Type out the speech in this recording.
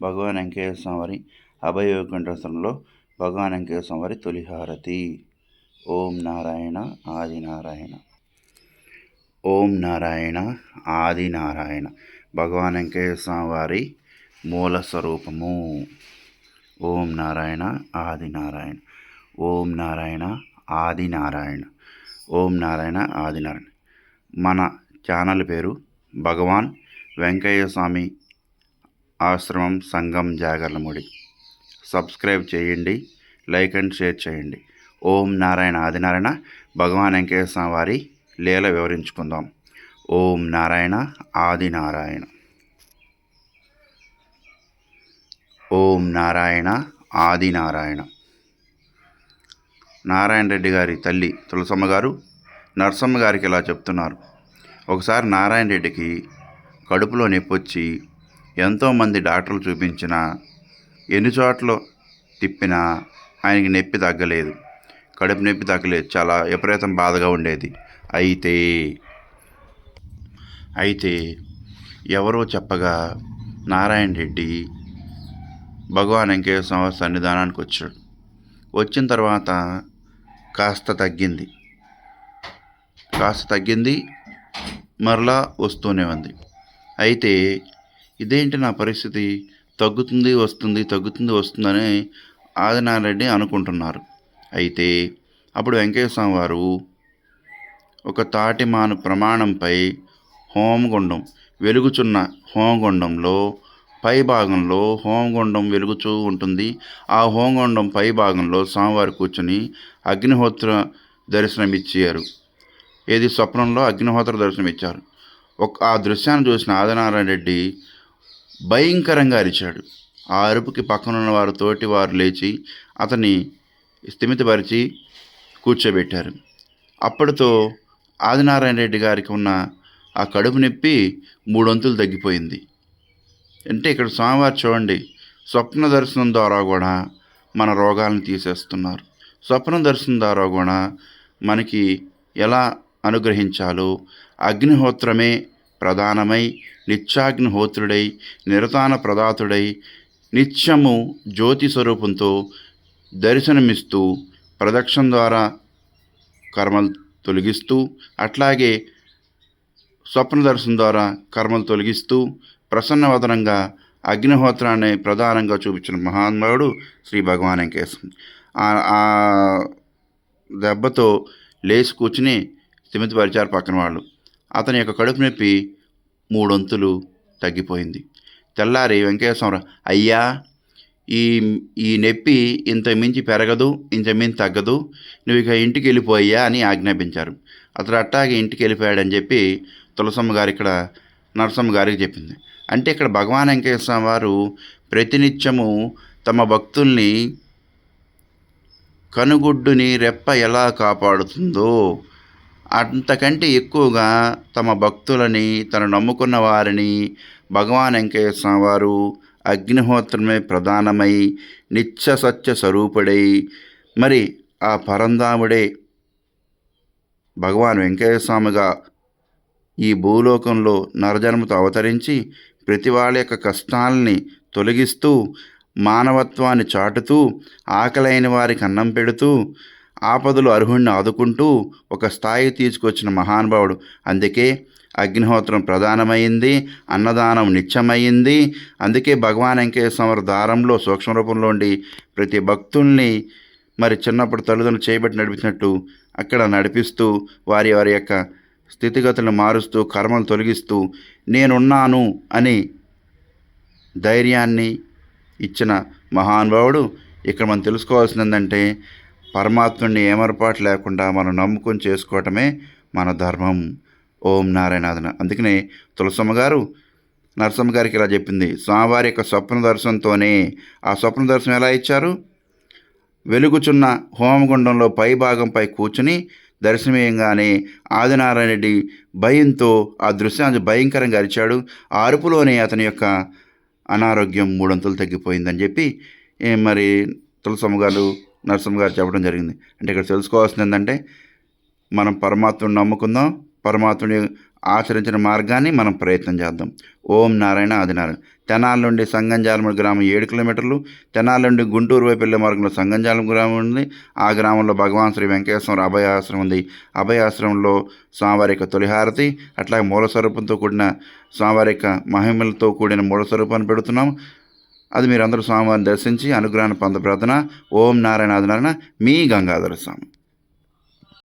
భగవాన్ వెంకయ్య స్వామి అభయయోగంలో భగవాన్ వెంకయ్య స్వామి తొలి హారతి. ఓం నారాయణ ఆది నారాయణ. ఓం నారాయణ ఆది నారాయణ. భగవాన్ వెంకయ్య స్వామి మూల స్వరూపము. ఓం నారాయణ ఆది నారాయణ. ఓం నారాయణ ఆది నారాయణ. ఓం నారాయణ ఆది నారాయణ. మన ఛానల్ పేరు భగవాన్ వెంకయ్య స్వామి ఆశ్రమం సంఘం జాగర్లముడి. సబ్స్క్రైబ్ చేయండి, లైక్ అండ్ షేర్ చేయండి. ఓం నారాయణ ఆదినారాయణ. భగవాన్ వెంకయ్య స్వామి వారి లీల వివరించుకుందాం. ఓం నారాయణ ఆదినారాయణ. ఓం నారాయణ ఆదినారాయణ. నారాయణ రెడ్డి గారి తల్లి తులసమ్మ గారు నరసమ్మ గారికి ఇలా చెప్తున్నారు. ఒకసారి నారాయణ రెడ్డికి కడుపులో నొప్పి వచ్చి ఎంతోమంది డాక్టర్లు చూపించినా ఎన్ని చోట్ల తిప్పినా ఆయనకి నొప్పి తగ్గలేదు. కడుపు నొప్పి తగ్గలేదు. చాలా విపరీతం బాధగా ఉండేది. అయితే ఎవరో చెప్పగా నారాయణ రెడ్డి భగవాన్ వెంకయ్య స్వామి సన్నిధానానికి వచ్చాడు. వచ్చిన తర్వాత కాస్త తగ్గింది, మరలా వస్తూనే ఉంది. అయితే ఇదేంటి నా పరిస్థితి, తగ్గుతుంది వస్తుందని ఆదినారాయణ రెడ్డి అనుకుంటున్నారు. అయితే అప్పుడు వెంకయ్య స్వామి వారు ఒక తాటిమాను ప్రమాణంపై హోమగుండం వెలుగుచున్న హోమగుండంలో పై భాగంలో హోమగుండం వెలుగుచూ ఉంటుంది. ఆ హోమగుండం పై భాగంలో స్వామివారు కూర్చుని అగ్నిహోత్ర దర్శనమిచ్చారు. స్వప్నంలో అగ్నిహోత్ర దర్శనమిచ్చారు. ఆ దృశ్యాన్ని చూసిన ఆదినారాయణ రెడ్డి భయంకరంగా అరిచాడు. ఆ అరుపుకి పక్కనున్న వారు తోటి వారు లేచి అతన్ని స్థిమితపరిచి కూర్చోబెట్టారు. అప్పటితో ఆదినారాయణ రెడ్డి గారికి ఉన్న ఆ కడుపు నొప్పి 3 వంతులు తగ్గిపోయింది. అంటే ఇక్కడ స్వామివారు చూడండి, స్వప్న దర్శనం ద్వారా కూడా మన రోగాలను తీసేస్తున్నారు. స్వప్న దర్శనం ద్వారా కూడా మనకి ఎలా అనుగ్రహించాలో అగ్నిహోత్రమే ప్రధానమై నిత్యాగ్నిహోత్రుడై నిరతాన ప్రదాతుడై నిత్యము జ్యోతి స్వరూపంతో దర్శనమిస్తూ ప్రదక్షిణ ద్వారా కర్మలు తొలగిస్తూ, అట్లాగే స్వప్న దర్శనం ద్వారా కర్మలు తొలగిస్తూ ప్రసన్నవదనంగా అగ్నిహోత్రాన్ని ప్రధానంగా చూపించిన మహానుభావుడు శ్రీ భగవాన్ వెంకయ్య స్వామి. ఆ దెబ్బతో లేచి కూర్చుని స్థిమితపరిచారు పక్కన వాళ్ళు. అతని యొక్క కడుపు నొప్పి 3 వంతులు తగ్గిపోయింది. తెల్లారి వెంకయ్య స్వామి, అయ్యా ఈ నొప్పి ఇంత మించి పెరగదు, ఇంత మించి తగ్గదు, నువ్వు ఇక ఇంటికి వెళ్ళిపోయా అని ఆజ్ఞాపించారు. అతడు అట్టాగే ఇంటికి వెళ్ళిపోయాడని చెప్పి తులసమ్మ గారు ఇక్కడ నరసమ్మ గారికి చెప్పింది. అంటే ఇక్కడ భగవాన్ వెంకయ్య స్వామి వారు ప్రతినిత్యము తమ భక్తుల్ని కనుగుడ్డుని రెప్ప ఎలా కాపాడుతుందో అంతకంటే ఎక్కువగా తమ భక్తులని, తను నమ్ముకున్న వారిని భగవాన్ వెంకయ్య స్వామి వారు అగ్నిహోత్రమే ప్రధానమై నిత్య సత్య స్వరూపుడై మరి ఆ పరంధాముడే భగవాన్ వెంకయ్య స్వామిగా ఈ భూలోకంలో నరజన్మతో అవతరించి ప్రతి వాళ్ళ యొక్క కష్టాలని తొలగిస్తూ మానవత్వాన్ని చాటుతూ ఆకలైన వారికి అన్నం పెడుతూ ఆపదలు అర్హుణ్ణి ఆదుకుంటూ ఒక స్థాయి తీసుకొచ్చిన మహానుభావుడు. అందుకే అగ్నిహోత్రం ప్రధానమైంది, అన్నదానం నిత్యమైంది. అందుకే భగవాన్ వెంకయ్య స్వామి దారంలో సూక్ష్మ రూపంలో ఉండి ప్రతి భక్తుల్ని మరి చిన్నప్పుడు తల్లిదండ్రులు చేయబట్టి నడిపించినట్టు అక్కడ నడిపిస్తూ వారి యొక్క స్థితిగతులను మారుస్తూ కర్మలు తొలగిస్తూ నేనున్నాను అని ధైర్యాన్ని ఇచ్చిన మహానుభావుడు. ఇక్కడ మనం తెలుసుకోవాల్సింది ఏంటంటే పరమాత్ముడిని ఏమరపాటు లేకుండా మనం నమ్ముకొని చేసుకోవటమే మన ధర్మం. ఓం నారాయణాదన. అందుకనే తులసమ్మ గారు నరసమ్మ గారికి ఇలా చెప్పింది. స్వామివారి యొక్క స్వప్న దర్శనంతోనే, ఆ స్వప్న దర్శనం ఎలా ఇచ్చారు, వెలుగుచున్న హోమగుండంలో పై భాగంపై కూర్చుని దర్శనమేయంగానే ఆదినారాయణ రెడ్డి భయంతో ఆ దృశ్యాన్ని భయంకరంగా అరిచాడు. ఆ అరుపులోనే అతని యొక్క అనారోగ్యం 3 వంతులు తగ్గిపోయిందని చెప్పి మరి తులసమ్మ గారు నరసమ్మ గారు చెప్పడం జరిగింది. అంటే ఇక్కడ తెలుసుకోవాల్సింది ఏంటంటే మనం పరమాత్ముడిని నమ్ముకుందాం, పరమాత్ముడి ఆచరించిన మార్గాన్ని మనం ప్రయత్నం చేద్దాం. ఓం నారాయణ ఆదినారాయణ. తెనాలి నుండి సంగంజాలమూడి గ్రామం 7 కిలోమీటర్లు, తెనాలి నుండి గుంటూరు వైపు వెళ్ళే మార్గంలో సంగంజాలం గ్రామం ఉంది. ఆ గ్రామంలో భగవాన్ శ్రీ వెంకటేశ్వర అభయ ఆశ్రమం ఉంది. అభయ ఆశ్రమంలో స్వామివారి యొక్క తొలి హారతి, అట్లాగే మూల స్వరూపంతో కూడిన స్వామివారి యొక్క మహిమలతో కూడిన మూల స్వరూపాన్ని పెడుతున్నాం. అది మీరందరూ స్వామివారిని దర్శించి అనుగ్రహాన్ని పొంద ప్రార్థన. ఓం నారాయణ ఆదినారాయణ. మీ గంగాధర స్వామి.